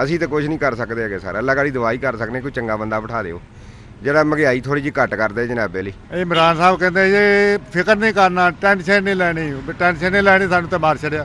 ਅਸੀਂ ਤਾਂ ਕੁਝ ਨਹੀਂ ਕਰ ਸਕਦੇ ਹੈਗੇ, ਸਾਰਾ ਅੱਲਾ ਗਾੜੀ ਦਵਾਈ ਕਰ ਸਕਦੇ, ਕੋਈ ਚੰਗਾ ਬੰਦਾ ਬਿਠਾ ਦਿਓ ਜਿਹੜਾ ਮਹਿੰਗਾਈ ਥੋੜੀ ਜਿਹੀ ਘੱਟ ਕਰਦੇ ਜਨਾਬੇ ਲਈ। ਇਮਰਾਨ ਸਾਹਿਬ ਕਹਿੰਦੇ ਇਹ ਫਿਕਰ ਨਹੀਂ ਕਰਨਾ, ਟੈਨਸ਼ਨ ਨਹੀਂ ਲੈਣੀ, ਟੈਨਸ਼ਨ ਨਹੀਂ ਲੈਣੀ, ਸਾਨੂੰ ਤਾਂ ਮਾਰ ਛੜਿਆ।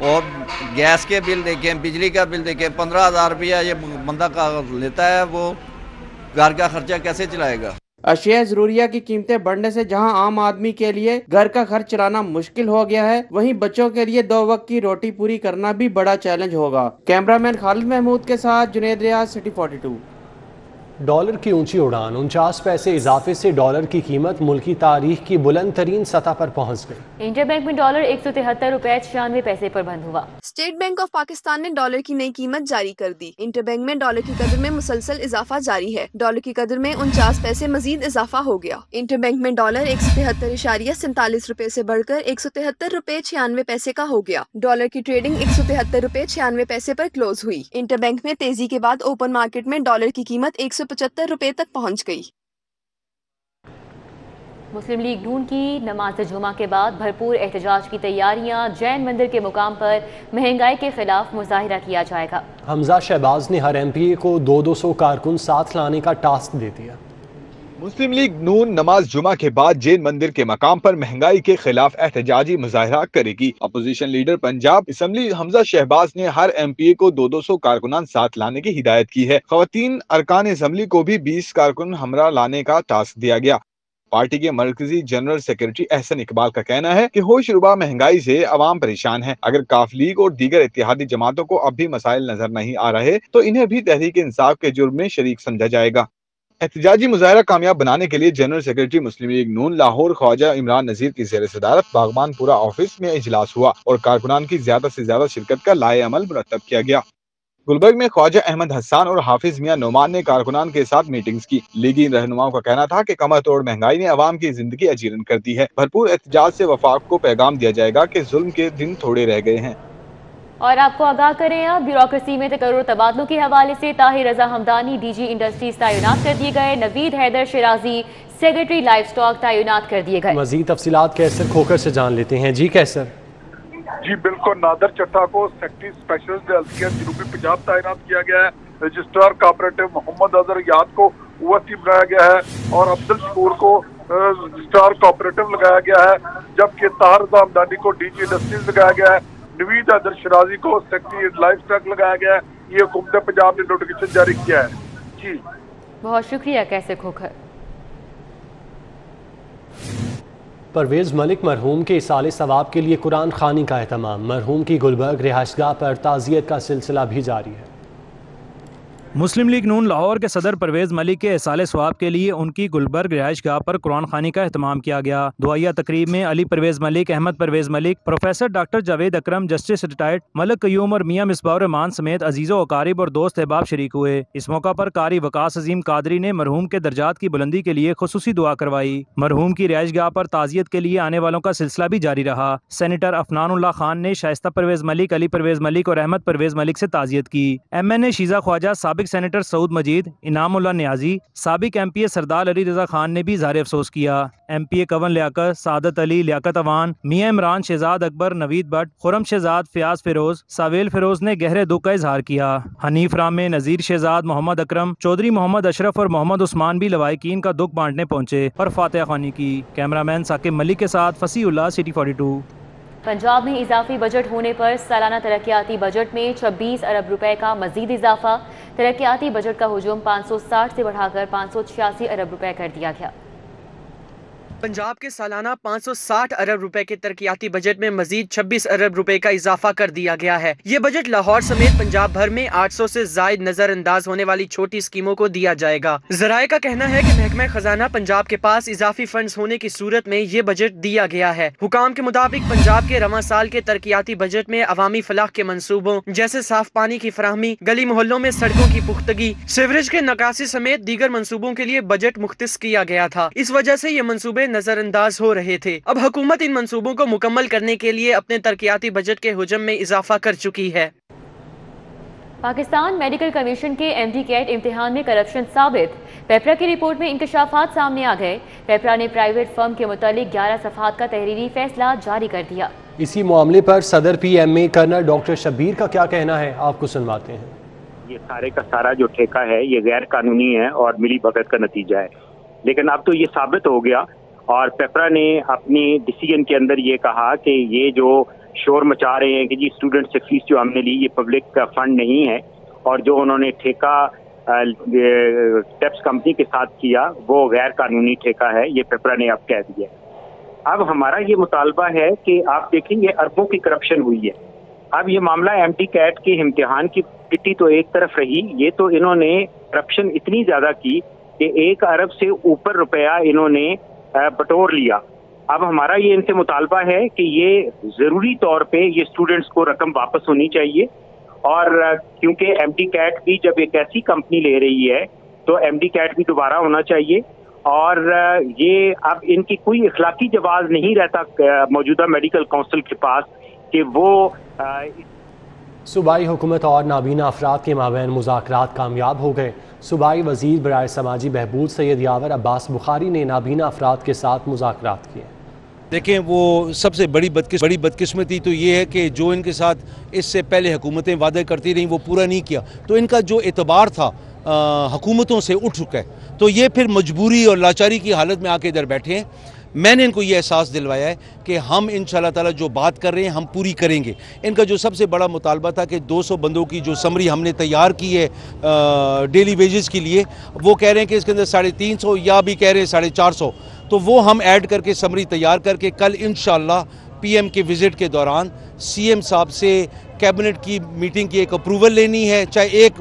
اور گیس کے بل دیکھیں, بجلی کا بل دیکھیں, 15,000 روپیہ یہ بندہ کا لیتا ہے, وہ گھر کا خرچہ کیسے چلائے گا؟ اشیاء ضروریہ کی قیمتیں بڑھنے سے جہاں عام آدمی کے لیے گھر کا خرچ چلانا مشکل ہو گیا ہے, وہیں بچوں کے لیے 2 وقت کی روٹی پوری کرنا بھی بڑا چیلنج ہوگا. کیمرامین خالد محمود کے ساتھ جنید ریاض, سٹی 42. ڈالر کی اونچی اڑان, 49 پیسے اضافے سے ڈالر کی قیمت ملکی تاریخ کی بلند ترین سطح پر پہنچ گئی. انٹر بینک میں ڈالر 173 روپے 96 پیسے پر بند ہوا. اسٹیٹ بینک آف پاکستان نے ڈالر کی نئی قیمت جاری کر دی. انٹر بینک میں ڈالر کی قدر میں مسلسل اضافہ جاری ہے. ڈالر کی قدر میں 49 پیسے مزید اضافہ ہو گیا. انٹر بینک میں ڈالر 173.47 روپے سے بڑھ کر 173 روپے 96 پیسے کا ہو گیا. ڈالر کی ٹریڈنگ 173 روپے 96 پیسے پر کلوز ہوئی. انٹر بینک میں تیزی کے بعد اوپن مارکیٹ میں ڈالر کی قیمت 175 روپے تک پہنچ گئی. مسلم لیگ نون کی نماز جمعہ کے بعد بھرپور احتجاج کی تیاریاں. جین مندر کے مقام پر مہنگائی کے خلاف مظاہرہ کیا جائے گا. حمزہ شہباز نے ہر MP کو 200 کارکن ساتھ لانے کا ٹاسک دے دیا. مسلم لیگ نون نماز جمعہ کے بعد جین مندر کے مقام پر مہنگائی کے خلاف احتجاجی مظاہرہ کرے گی. اپوزیشن لیڈر پنجاب اسمبلی حمزہ شہباز نے ہر MP کو 200 کارکنان ساتھ لانے کی ہدایت کی ہے. خواتین ارکان اسمبلی کو بھی 20 کارکن ہمراہ لانے کا ٹاسک دیا گیا. پارٹی کے مرکزی جنرل سیکرٹری احسن اقبال کا کہنا ہے کہ ہوش ربا مہنگائی سے عوام پریشان ہے. اگر کاف لیگ اور دیگر اتحادی جماعتوں کو اب بھی مسائل نظر نہیں آ رہے تو انہیں بھی تحریک انصاف کے جرم میں شریک سمجھا جائے گا. احتجاجی مظاہرہ کامیاب بنانے کے لیے جنرل سیکرٹری مسلم لیگ نون لاہور خواجہ عمران نذیر کی زیر صدارت باغبان پورا آفس میں اجلاس ہوا اور کارکنان کی زیادہ سے زیادہ شرکت کا لائحہ عمل مرتب کیا گیا. گلبرگ میں خواجہ احمد حسان اور حافظ میاں نعمان نے کارکنان کے ساتھ میٹنگز کی. لیگی رہنماؤں کا کہنا تھا کہ کمر توڑ مہنگائی نے عوام کی زندگی اجیرن کر دی ہے. بھرپور احتجاج سے وفاق کو پیغام دیا جائے گا کہ ظلم کے دن تھوڑے رہ گئے ہیں. اور آپ کو آگاہ کریں اب بیوروکریسی میں تکرر تبادلوں کے حوالے سے طاہر رضا حمدانی DG انڈسٹریز تعینات کر دیے گئے. Naveed Haider Shirazi secretary livestock تعینات کر دیے گئے. مزید تفصیلات کیسر کھوکر سے جان لیتے ہیں. جی کیسر. جی بالکل, نادر چٹھا کو سیکرٹری اسپیشلسٹ ہیلتھ کیئر جنوبی پنجاب تعینات کیا گیا ہے. رجسٹرار کوآپریٹو محمد اظہر یاد کو OSC بنایا گیا ہے اور عبدل شکور کو رجسٹرار کوآپریٹو لگایا گیا ہے, جبکہ طاہر رضا حمدانی کو DG انڈسٹریز لگایا گیا ہے. نوید حیدر شیرازی کو سیکرٹری لائف سٹاک لگایا گیا ہے. یہ حکومت پنجاب نے نوٹیفیکیشن جاری کیا ہے. جی بہت شکریہ کیسر کھوکھر. پرویز ملک مرحوم کے ایصال ثواب کے لیے قرآن خوانی کا اہتمام. مرحوم کی گلبرگ رہائش گاہ پر تعزیت کا سلسلہ بھی جاری ہے. مسلم لیگ نون لاہور کے صدر پرویز ملک کے ایصال ثواب کے لیے ان کی گلبرگ رہائش گاہ پر قرآن خوانی کا اہتمام کیا گیا. دعائیہ تقریب میں علی پرویز ملک, احمد پرویز ملک, پروفیسر ڈاکٹر جاوید اکرم, جسٹس ریٹائرڈ ملک قیوم اور میاں مصباح الرحمان سمیت عزیز و اقارب اور دوست احباب شریک ہوئے. اس موقع پر قاری وقاص عظیم قادری نے مرحوم کے درجات کی بلندی کے لیے خصوصی دعا کروائی. مرحوم کی رہائش گاہ پر تعزیت کے لیے آنے والوں کا سلسلہ بھی جاری رہا. سینیٹر افنان اللہ خان نے شائستہ پرویز ملک, علی پرویز ملک اور احمد پرویز ملک سے تعزیت کی. MNA شیزہ خواجہ, سابق سینیٹر سعود مجید, انعام اللہ نیازی, سابق MPA سردار علی رضا خان نے بھی اظہار افسوس کیا. MPA کون لیاقت, سعادت علی, لیاقت اوان, میاں عمران, شہزاد اکبر, نوید بٹ, خرم شہزاد, فیاض فیروز, ساویل فیروز نے گہرے دکھ کا اظہار کیا. حنیف رامے, نذیر شہزاد, محمد اکرم, چودھری محمد اشرف اور محمد عثمان بھی لوائقین کا دکھ بانٹنے پہنچے اور فاتحہ خوانی کی. کیمرامین ثاقب ملک کے ساتھ فصیح اللہ, سٹی 42. پنجاب میں اضافی بجٹ ہونے پر سالانہ ترقیاتی بجٹ میں 26 ارب روپے کا مزید اضافہ. ترقیاتی بجٹ کا حجم 560 سے بڑھا کر 586 ارب روپے کر دیا گیا. پنجاب کے سالانہ 560 ارب روپے کے ترقیاتی بجٹ میں مزید 26 ارب روپے کا اضافہ کر دیا گیا ہے. یہ بجٹ لاہور سمیت پنجاب بھر میں 800 سے زائد نظر انداز ہونے والی چھوٹی اسکیموں کو دیا جائے گا. ذرائع کا کہنا ہے کہ محکمہ خزانہ پنجاب کے پاس اضافی فنڈز ہونے کی صورت میں یہ بجٹ دیا گیا ہے. حکام کے مطابق پنجاب کے رواں سال کے ترقیاتی بجٹ میں عوامی فلاح کے منصوبوں جیسے صاف پانی کی فراہمی, گلی محلوں میں سڑکوں کی پختگی, سیوریج کے نکاسی سمیت دیگر منصوبوں کے لیے بجٹ مختص کیا گیا تھا. اس وجہ سے یہ منصوبے نظر انداز ہو رہے تھے. اب حکومت ان منصوبوں کو مکمل کرنے کے لیے اپنے ترقیاتی بجٹ کے حجم میں اضافہ کر چکی ہے. پاکستان میڈیکل کمیشن کے MD کیٹ امتحان میں کرپشن ثابت. پیپرا کی رپورٹ میں انکشافات سامنے آ گئے. پیپرا نے پرائیویٹ فرم کے متعلق 11 صفحات کا تحریری فیصلہ جاری کر دیا. اسی معاملے پر صدر PMA کرنل ڈاکٹر شبیر کا کیا کہنا ہے, آپ کو سنواتے ہیں. یہ سارے کا سارا جو ٹھیکہ ہے یہ غیر قانونی ہے اور ملی بھگت کا نتیجہ ہے. لیکن اب تو یہ ثابت ہو گیا اور پیپرا نے اپنی ڈیسیژن کے اندر یہ کہا کہ یہ جو شور مچا رہے ہیں کہ جی اسٹوڈنٹ سے فیس جو ہم نے لی یہ پبلک کا فنڈ نہیں ہے، اور جو انہوں نے ٹھیکہ ٹیپس کمپنی کے ساتھ کیا وہ غیر قانونی ٹھیکہ ہے، یہ پیپرا نے اب کہہ دیا ہے۔ اب ہمارا یہ مطالبہ ہے کہ آپ دیکھیں یہ اربوں کی کرپشن ہوئی ہے۔ اب یہ معاملہ ایم ٹی کیٹ کے امتحان کی پٹی تو ایک طرف رہی، یہ تو انہوں نے کرپشن اتنی زیادہ کی کہ 1 ارب سے اوپر روپیہ انہوں نے بٹور لیا۔ اب ہمارا یہ ان سے مطالبہ ہے کہ یہ ضروری طور پہ یہ اسٹوڈنٹس کو رقم واپس ہونی چاہیے، اور کیونکہ ایم ٹی کیٹ بھی جب ایک ایسی کمپنی لے رہی ہے تو ایم ٹی کیٹ بھی دوبارہ ہونا چاہیے، اور یہ اب ان کی کوئی اخلاقی جواز نہیں رہتا موجودہ میڈیکل کونسل کے پاس کہ وہ صوبائی حکومت اور نابینا افراد کے مابین مذاکرات کامیاب ہو گئے۔ صوبائی وزیر برائے سماجی بہبود سید یاور عباس بخاری نے نابینا افراد کے ساتھ مذاکرات کیے۔ دیکھیں وہ سب سے بڑی بدقسمتی تو یہ ہے کہ جو ان کے ساتھ اس سے پہلے حکومتیں وعدے کرتی رہیں وہ پورا نہیں کیا، تو ان کا جو اعتبار تھا حکومتوں سے اٹھ چکا ہے، تو یہ پھر مجبوری اور لاچاری کی حالت میں آ کے ادھر بیٹھے ہیں۔ میں نے ان کو یہ احساس دلوایا ہے کہ ہم انشاءاللہ تعالی جو بات کر رہے ہیں ہم پوری کریں گے۔ ان کا جو سب سے بڑا مطالبہ تھا کہ 200 بندوں کی جو سمری ہم نے تیار کی ہے ڈیلی ویجز کے لیے، وہ کہہ رہے ہیں کہ اس کے اندر 350 یا بھی کہہ رہے ہیں 450، تو وہ ہم ایڈ کر کے سمری تیار کر کے کل انشاءاللہ پی ایم کے وزٹ کے دوران سی ایم صاحب سے کیبنٹ کی میٹنگ کی ایک اپروول لینی ہے، چاہے ایک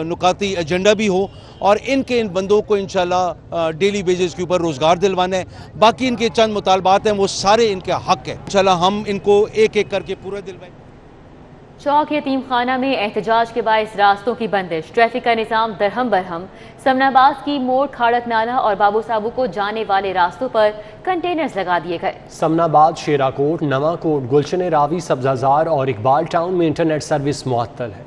نکاتی ایجنڈا بھی ہو، اور ان بندوں کو انشاءاللہ ڈیلی بیسس کے اوپر روزگار دلوانا ہے۔ باقی ان کے چند مطالبات ہیں وہ سارے ان کا حق ہے، انشاءاللہ ہم ان کو ایک ایک کر کے پورا دلوائیں۔ چوک یتیم خانہ میں احتجاج کے باعث راستوں کی بندش، ٹریفک کا نظام درہم برہم۔ سمناباد کی موڑ کھاڑک نالہ اور بابو صابو کو جانے والے راستوں پر کنٹینرز لگا دیے گئے۔ سمناباد، شیرا کوٹ، نواں کوٹ، گلشن راوی، سبزازار اور اقبال ٹاؤن میں انٹرنیٹ سروس معطل ہے۔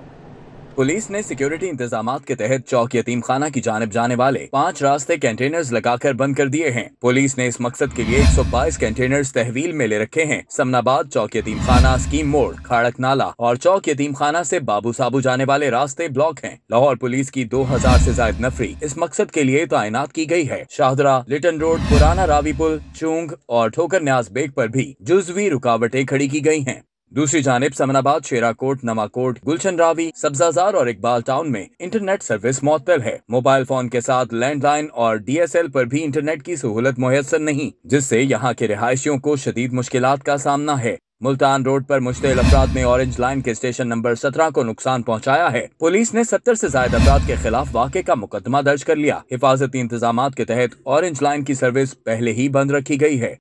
پولیس نے سیکیورٹی انتظامات کے تحت چوک یتیم خانہ کی جانب جانے والے 5 راستے کنٹینرز لگا کر بند کر دیے ہیں۔ پولیس نے اس مقصد کے لیے 122 کنٹینرز تحویل میں لے رکھے ہیں۔ سمناباد، چوک یتیم خانہ، اسکیم موڑ، کھاڑک نالہ اور چوک یتیم خانہ سے بابو صابو جانے والے راستے بلاک ہیں۔ لاہور پولیس کی 2000 سے زائد نفری اس مقصد کے لیے تعینات کی گئی ہے۔ شاہدرہ، لٹن روڈ، پرانا راوی پل، چونگ اور ٹھوکر نیاز بیگ پر بھی جزوی رکاوٹیں کھڑی کی گئی ہیں۔ دوسری جانب سمناباد، شیرا کوٹ، نواں کوٹ، گلشن راوی، سبزازار اور اقبال ٹاؤن میں انٹرنیٹ سروس معطل ہے۔ موبائل فون کے ساتھ لینڈ لائن اور ڈی ایس ایل پر بھی انٹرنیٹ کی سہولت میسر نہیں، جس سے یہاں کے رہائشیوں کو شدید مشکلات کا سامنا ہے۔ ملتان روڈ پر مشتعل افراد نے اورنج لائن کے اسٹیشن نمبر 17 کو نقصان پہنچایا ہے۔ پولیس نے 70 سے زائد افراد کے خلاف واقعے کا مقدمہ درج کر لیا۔ حفاظتی انتظامات کے تحت اورنج لائن کی سروس پہلے ہی بند رکھی گئی ہے۔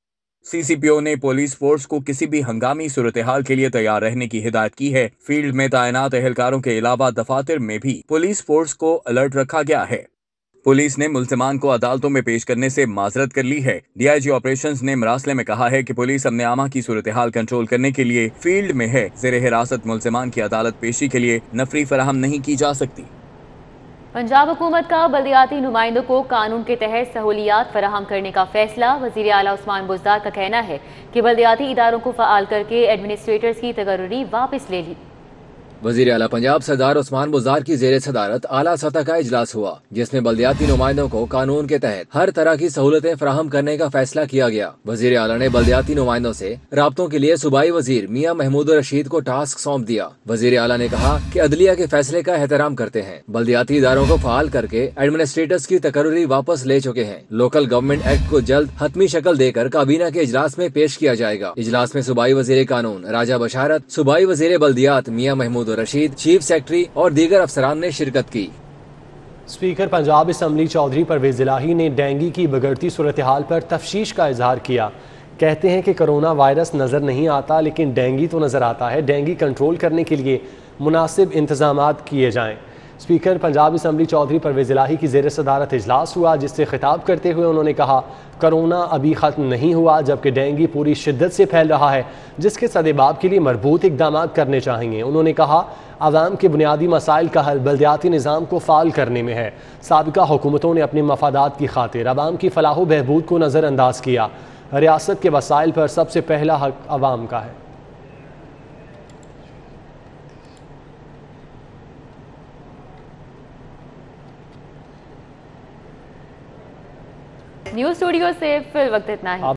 سی سی پی او نے پولیس فورس کو کسی بھی ہنگامی صورتحال کے لیے تیار رہنے کی ہدایت کی ہے۔ فیلڈ میں تعینات اہلکاروں کے علاوہ دفاتر میں بھی پولیس فورس کو الرٹ رکھا گیا ہے۔ پولیس نے ملزمان کو عدالتوں میں پیش کرنے سے معذرت کر لی ہے۔ ڈی آئی جی آپریشنز نے مراسلے میں کہا ہے کہ پولیس امن عامہ کی صورتحال کنٹرول کرنے کے لیے فیلڈ میں ہے۔ زیر حراست ملزمان کی عدالت پیشی کے لیے نفری فراہم نہیں کی جا سکتی۔ پنجاب حکومت کا بلدیاتی نمائندوں کو قانون کے تحت سہولیات فراہم کرنے کا فیصلہ۔ وزیر اعلیٰ عثمان بزدار کا کہنا ہے کہ بلدیاتی اداروں کو فعال کر کے ایڈمنسٹریٹرز کی تقرری واپس لے لی۔ وزیر اعلیٰ پنجاب سردار عثمان بزدار کی زیر صدارت اعلیٰ سطح کا اجلاس ہوا، جس میں بلدیاتی نمائندوں کو قانون کے تحت ہر طرح کی سہولتیں فراہم کرنے کا فیصلہ کیا گیا۔ وزیر اعلیٰ نے بلدیاتی نمائندوں سے رابطوں کے لیے صوبائی وزیر میاں محمود الرشید کو ٹاسک سونپ دیا۔ وزیر اعلیٰ نے کہا کہ عدلیہ کے فیصلے کا احترام کرتے ہیں، بلدیاتی اداروں کو فعال کر کے ایڈمنسٹریٹرز کی تقرری واپس لے چکے ہیں۔ لوکل گورنمنٹ ایکٹ کو جلد حتمی شکل دے کر کابینہ کے اجلاس میں پیش کیا جائے گا۔ اجلاس میں صوبائی وزیر قانون راجہ بشارت، صوبائی وزیر بلدیات میاں محمود الرشید، چیف سیکٹری اور دیگر افسران نے شرکت کی۔ اسپیکر پنجاب اسمبلی چودھری پرویز الہی نے ڈینگی کی بگڑتی صورتحال پر تشویش کا اظہار کیا۔ کہتے ہیں کہ کرونا وائرس نظر نہیں آتا لیکن ڈینگی تو نظر آتا ہے۔ ڈینگی کنٹرول کرنے کے لیے مناسب انتظامات کیے جائیں۔ اسپیکر پنجاب اسمبلی چودھری پرویز الہی کی زیر صدارت اجلاس ہوا، جس سے خطاب کرتے ہوئے انہوں نے کہا کرونا ابھی ختم نہیں ہوا جبکہ ڈینگی پوری شدت سے پھیل رہا ہے، جس کے سدباب کے لیے مربوط اقدامات کرنے چاہیے۔ انہوں نے کہا عوام کے بنیادی مسائل کا حل بلدیاتی نظام کو فعال کرنے میں ہے۔ سابقہ حکومتوں نے اپنے مفادات کی خاطر عوام کی فلاح و بہبود کو نظر انداز کیا۔ ریاست کے وسائل پر سب سے پہلا حق عوام کا ہے۔ نیوز اسٹوڈیو سے فی الوقت اتنا ہی۔